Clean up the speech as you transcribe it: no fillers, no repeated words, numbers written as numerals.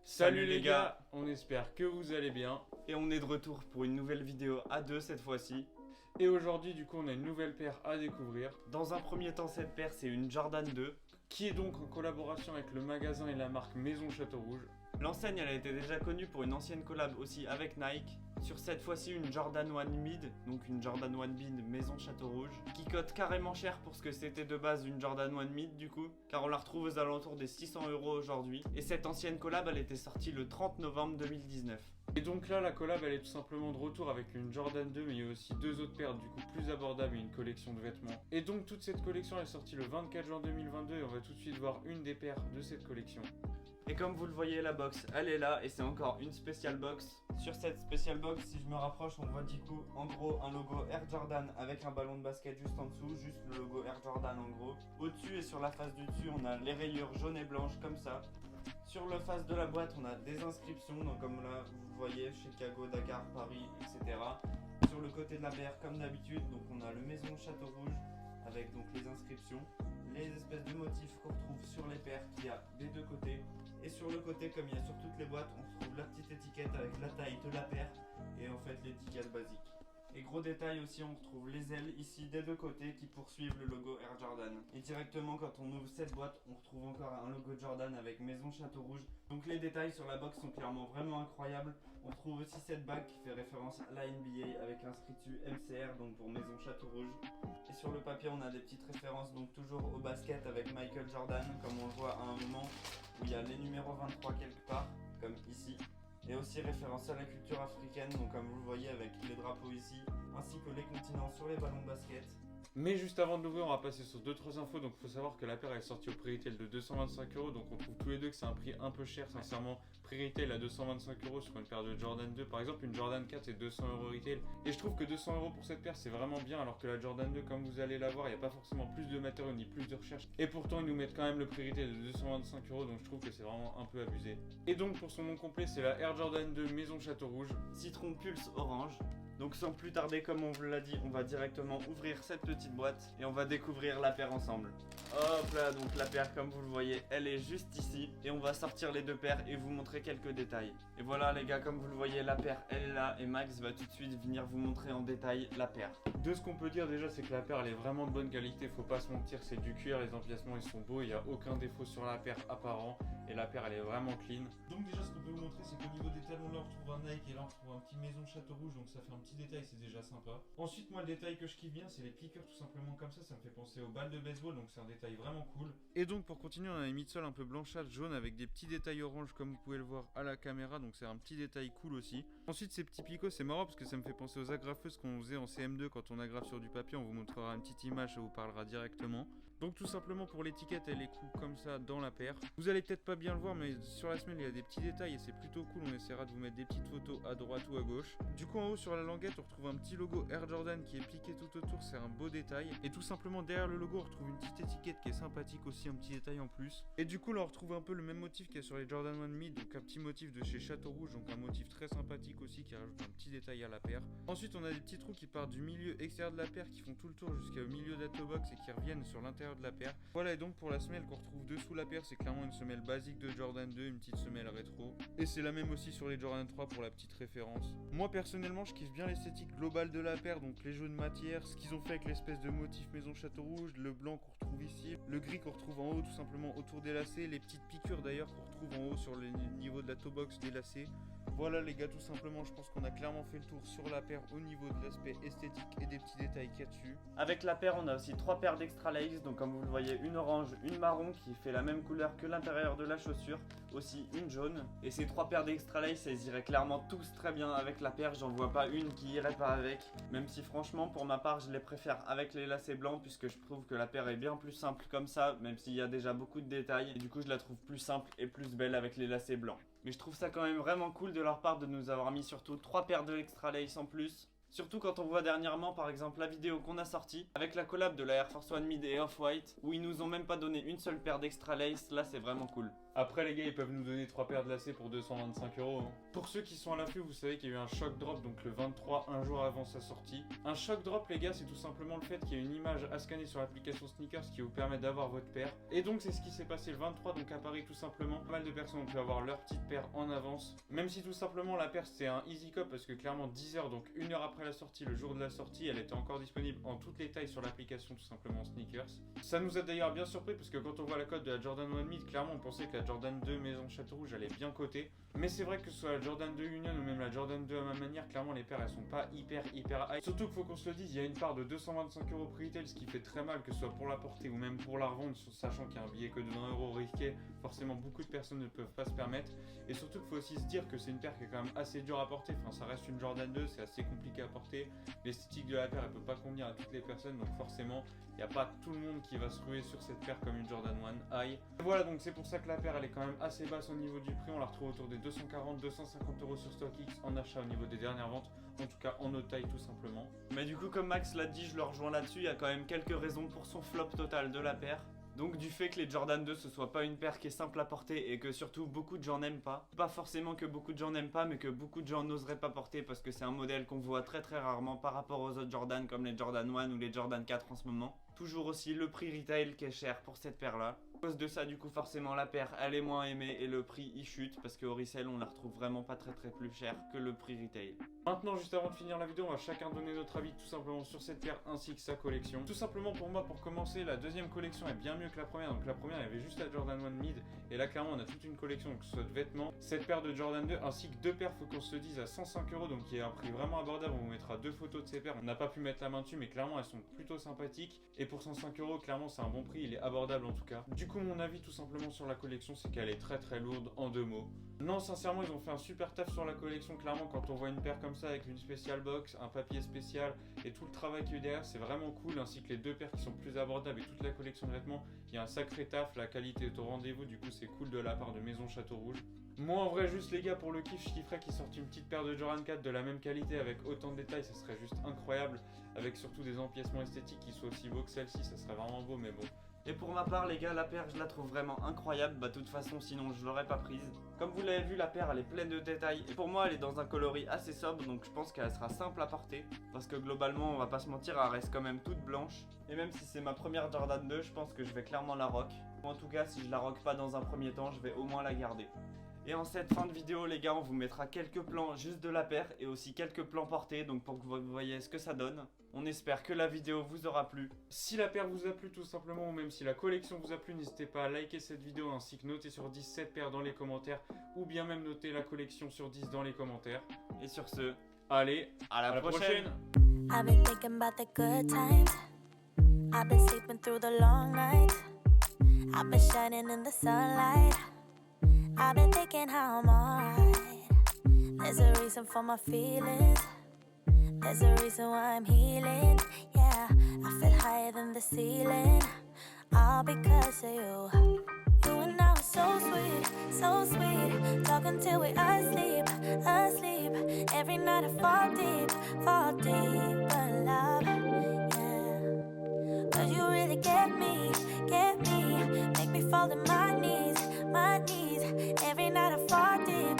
Salut les gars, on espère que vous allez bien. Et on est de retour pour une nouvelle vidéo à deux cette fois-ci. Et aujourd'hui du coup on a une nouvelle paire à découvrir. Dans un premier temps, cette paire c'est une Jordan 2. Qui est donc en collaboration avec le magasin et la marque Maison Château Rouge. L'enseigne elle a été déjà connue pour une ancienne collab aussi avec Nike. Sur cette fois-ci une Jordan 1 Mid, donc une Jordan 1 Mid Maison Château Rouge. Qui cote carrément cher pour ce que c'était de base une Jordan 1 Mid du coup. Car on la retrouve aux alentours des 600 € aujourd'hui. Et cette ancienne collab elle était sortie le 30 novembre 2019. Et donc là la collab elle est tout simplement de retour avec une Jordan 2 mais il y a aussi deux autres paires du coup plus abordables et une collection de vêtements. Et donc toute cette collection elle est sortie le 24 juin 2022 et on va tout de suite voir une des paires de cette collection. Et comme vous le voyez, la box elle est là et c'est encore une spécial box. Sur cette spécial box, si je me rapproche, on voit du coup en gros un logo Air Jordan avec un ballon de basket juste en dessous, juste le logo Air Jordan en gros. Au-dessus et sur la face du dessus, on a les rayures jaunes et blanches comme ça. Sur le face de la boîte, on a des inscriptions, donc comme là vous voyez, Chicago, Dakar, Paris, etc. Sur le côté de la paire, comme d'habitude, donc on a le Maison Château Rouge avec donc les inscriptions. Les espèces de motifs qu'on retrouve sur les paires qu'il y a des deux côtés. Et sur le côté, comme il y a sur toutes les boîtes, on retrouve la petite étiquette avec la taille de la paire et en fait l'étiquette basique. Et gros détail aussi, on retrouve les ailes ici des deux côtés qui poursuivent le logo Air Jordan. Et directement quand on ouvre cette boîte, on retrouve encore un logo Jordan avec Maison Château Rouge. Donc les détails sur la box sont clairement vraiment incroyables. On retrouve aussi cette bague qui fait référence à la NBA avec inscrit dessus MCR, donc pour Maison Château Rouge. Et sur le papier, on a des petites références donc toujours au basket avec Michael Jordan, comme on le voit à un moment où il y a les numéros 23 quelque part, comme ici. Et aussi référence à la culture africaine, donc comme vous le voyez avec les drapeaux ici, ainsi que les continents sur les ballons de basket. Mais juste avant de l'ouvrir, on va passer sur 2-3 infos. Donc il faut savoir que la paire est sortie au prix retail de 225 €. Donc on trouve tous les deux que c'est un prix un peu cher, sincèrement. Prix retail à 225 € sur une paire de Jordan 2. Par exemple, une Jordan 4 c'est 200 € retail. Et je trouve que 200 € pour cette paire c'est vraiment bien. Alors que la Jordan 2, comme vous allez la voir, il n'y a pas forcément plus de matériaux ni plus de recherche. Et pourtant, ils nous mettent quand même le prix retail de 225 €. Donc je trouve que c'est vraiment un peu abusé. Et donc pour son nom complet, c'est la Air Jordan 2 Maison Château Rouge. Citron Pulse Orange. Donc sans plus tarder, comme on vous l'a dit, on va directement ouvrir cette petite boîte et on va découvrir la paire ensemble. Hop là, donc la paire comme vous le voyez, elle est juste ici. Et on va sortir les deux paires et vous montrer quelques détails. Et voilà les gars, comme vous le voyez, la paire elle est là et Max va tout de suite venir vous montrer en détail la paire. De ce qu'on peut dire déjà, c'est que la paire elle est vraiment de bonne qualité, faut pas se mentir, c'est du cuir, les empiècements ils sont beaux, il n'y a aucun défaut sur la paire apparent et la paire elle est vraiment clean. Donc déjà ce qu'on peut vous montrer c'est qu'au niveau des talons là on retrouve un Nike et là on retrouve un petit Maison Château Rouge, donc ça fait un petit détail, c'est déjà sympa. Ensuite moi le détail que je kiffe bien c'est les piqueurs tout simplement comme ça me fait penser aux balles de baseball, donc c'est un détail vraiment cool. Et donc pour continuer, on a une midsole un peu blanchâtre jaune avec des petits détails orange comme vous pouvez le voir à la caméra, donc c'est un petit détail cool aussi. Ensuite ces petits picots c'est marrant parce que ça me fait penser aux agrafeuses qu'on faisait en CM2 quand on agrafe sur du papier, on vous montrera une petite image, ça vous parlera directement. Donc tout simplement pour l'étiquette elle est cool comme ça dans la paire. Vous allez peut-être pas bien le voir mais sur la semelle il y a des petits détails et c'est plutôt cool, on essaiera de vous mettre des petites photos à droite ou à gauche. Du coup en haut sur la languette on retrouve un petit logo Air Jordan qui est piqué tout autour, c'est un beau détail. Et tout simplement derrière le logo on retrouve une petite étiquette qui est sympathique aussi, un petit détail en plus. Et du coup là on retrouve un peu le même motif qu'il y a sur les Jordan 1 Mid, donc un petit motif de chez Château Rouge, donc un motif très sympathique aussi qui rajoute un petit détail à la paire. Ensuite on a des petits trous qui partent du milieu extérieur de la paire qui font tout le tour jusqu'au milieu de la toe box et qui reviennent sur l'intérieur de la paire. Voilà, et donc pour la semelle qu'on retrouve dessous la paire, c'est clairement une semelle basique de Jordan 2, une petite semelle rétro. Et c'est la même aussi sur les Jordan 3 pour la petite référence. Moi personnellement je kiffe bien l'esthétique globale de la paire, donc les jaunes matières, ce qu'ils ont fait avec l'espèce de motif Maison Château Rouge, le blanc qu'on retrouve ici, le gris qu'on retrouve en haut tout simplement autour des lacets, les petites piqûres d'ailleurs qu'on retrouve en haut sur le niveau de la toe box des lacets. Voilà les gars, tout simplement je pense qu'on a clairement fait le tour sur la paire au niveau de l'aspect esthétique et des petits détails qu'il y a dessus. Avec la paire on a aussi trois paires d'extra lace, donc comme vous le voyez une orange, une marron qui fait la même couleur que l'intérieur de la chaussure, aussi une jaune. Et ces trois paires d'extra lace elles iraient clairement tous très bien avec la paire, j'en vois pas une qui irait pas avec. Même si franchement pour ma part je les préfère avec les lacets blancs puisque je trouve que la paire est bien plus simple comme ça, même s'il y a déjà beaucoup de détails. Et du coup je la trouve plus simple et plus belle avec les lacets blancs. Mais je trouve ça quand même vraiment cool de leur part de nous avoir mis surtout 3 paires de extra lace en plus. Surtout quand on voit dernièrement par exemple la vidéo qu'on a sortie avec la collab de la Air Force 1 Mid et Off-White où ils nous ont même pas donné une seule paire d'extra lace, là c'est vraiment cool. Après les gars, ils peuvent nous donner 3 paires de lacets pour 225 €. Hein. Pour ceux qui sont à l'affût, vous savez qu'il y a eu un shock drop, donc le 23, un jour avant sa sortie. Un shock drop les gars, c'est tout simplement le fait qu'il y a une image à scanner sur l'application Sneakers qui vous permet d'avoir votre paire. Et donc c'est ce qui s'est passé le 23, donc à Paris tout simplement. Pas mal de personnes ont pu avoir leur petite paire en avance. Même si tout simplement la paire c'était un easy cop parce que clairement 10 h, donc 1 heure après la sortie, le jour de la sortie, elle était encore disponible en toutes les tailles sur l'application tout simplement Sneakers. Ça nous a d'ailleurs bien surpris parce que quand on voit la cote de la Jordan 1 Mid, clairement on pensait que la Jordan 2 Maison Château-Rouge allait bien coter. Mais c'est vrai que ce soit la Jordan 2 Union ou même la Jordan 2 à ma manière, clairement les paires elles sont pas hyper high. Surtout qu'il faut qu'on se le dise, il y a une part de 225 € pre-retail, ce qui fait très mal que ce soit pour la porter ou même pour la revendre, sachant qu'il y a un billet que de 20 € risqué, forcément beaucoup de personnes ne peuvent pas se permettre. Et surtout qu'il faut aussi se dire que c'est une paire qui est quand même assez dure à porter, enfin ça reste une Jordan 2, c'est assez compliqué à porter. L'esthétique de la paire elle peut pas convenir à toutes les personnes, donc forcément il n'y a pas tout le monde qui va se ruer sur cette paire comme une Jordan 1 High. Voilà, donc c'est pour ça que la paire elle est quand même assez basse au niveau du prix, on la retrouve autour des 240-250 € sur StockX en achat au niveau des dernières ventes, en tout cas en haute taille tout simplement. Mais du coup comme Max l'a dit, je le rejoins là-dessus, il y a quand même quelques raisons pour son flop total de la paire. Donc du fait que les Jordan 2 ce soit pas une paire qui est simple à porter et que surtout beaucoup de gens n'aiment pas. Pas forcément que beaucoup de gens n'aiment pas, mais que beaucoup de gens n'oseraient pas porter parce que c'est un modèle qu'on voit très rarement par rapport aux autres Jordan comme les Jordan 1 ou les Jordan 4 en ce moment. Toujours aussi le prix retail qui est cher pour cette paire là. À cause de ça du coup forcément la paire elle est moins aimée et le prix il chute parce qu'au resell on la retrouve vraiment pas très plus cher que le prix retail. Maintenant juste avant de finir la vidéo on va chacun donner notre avis tout simplement sur cette paire ainsi que sa collection. Tout simplement pour moi pour commencer la deuxième collection est bien mieux que la première, donc la première il y avait juste la Jordan 1 Mid et là clairement on a toute une collection donc que ce soit de vêtements, cette paire de Jordan 2 ainsi que deux paires faut qu'on se le dise à 105 € donc qui est un prix vraiment abordable, on vous mettra deux photos de ces paires, on n'a pas pu mettre la main dessus mais clairement elles sont plutôt sympathiques et pour 105 € clairement c'est un bon prix, il est abordable en tout cas. Du coup mon avis tout simplement sur la collection c'est qu'elle est très lourde en deux mots. Non sincèrement ils ont fait un super taf sur la collection, clairement quand on voit une paire comme ça avec une spéciale box, un papier spécial et tout le travail qu'il y a eu derrière c'est vraiment cool, ainsi que les deux paires qui sont plus abordables et toute la collection de vêtements, il y a un sacré taf, la qualité est au rendez-vous, du coup c'est cool de la part de Maison Château-Rouge. Moi en vrai juste les gars pour le kiff je kifferais qu'ils sortent une petite paire de Jordan 4 de la même qualité avec autant de détails, ça serait juste incroyable, avec surtout des empiècements esthétiques qui soient aussi beaux que celle-ci, ça serait vraiment beau mais bon. Et pour ma part les gars, la paire je la trouve vraiment incroyable, bah de toute façon sinon je l'aurais pas prise. Comme vous l'avez vu la paire elle est pleine de détails et pour moi elle est dans un coloris assez sobre donc je pense qu'elle sera simple à porter. Parce que globalement on va pas se mentir, elle reste quand même toute blanche. Et même si c'est ma première Jordan 2 je pense que je vais clairement la rock. Ou en tout cas si je la rock pas dans un premier temps je vais au moins la garder. Et en cette fin de vidéo les gars on vous mettra quelques plans juste de la paire et aussi quelques plans portés donc pour que vous voyez ce que ça donne. On espère que la vidéo vous aura plu. Si la paire vous a plu tout simplement ou même si la collection vous a plu, n'hésitez pas à liker cette vidéo ainsi que noter sur 10 cette paire dans les commentaires ou bien même noter la collection sur 10 dans les commentaires. Et sur ce, allez, à la prochaine. I've been thinking about the good times. I've been sleeping through the long nights. I've been shining in the sunlight. I've been thinking how I'm alright. There's a reason for my feelings. There's a reason why I'm healing. Yeah, I feel higher than the ceiling. All because of you. You and I were so sweet. Talking till we asleep. Every night I fall deep. But love, yeah. 'Cause you really get me. Make me fall to my knees. Every night I fall deep.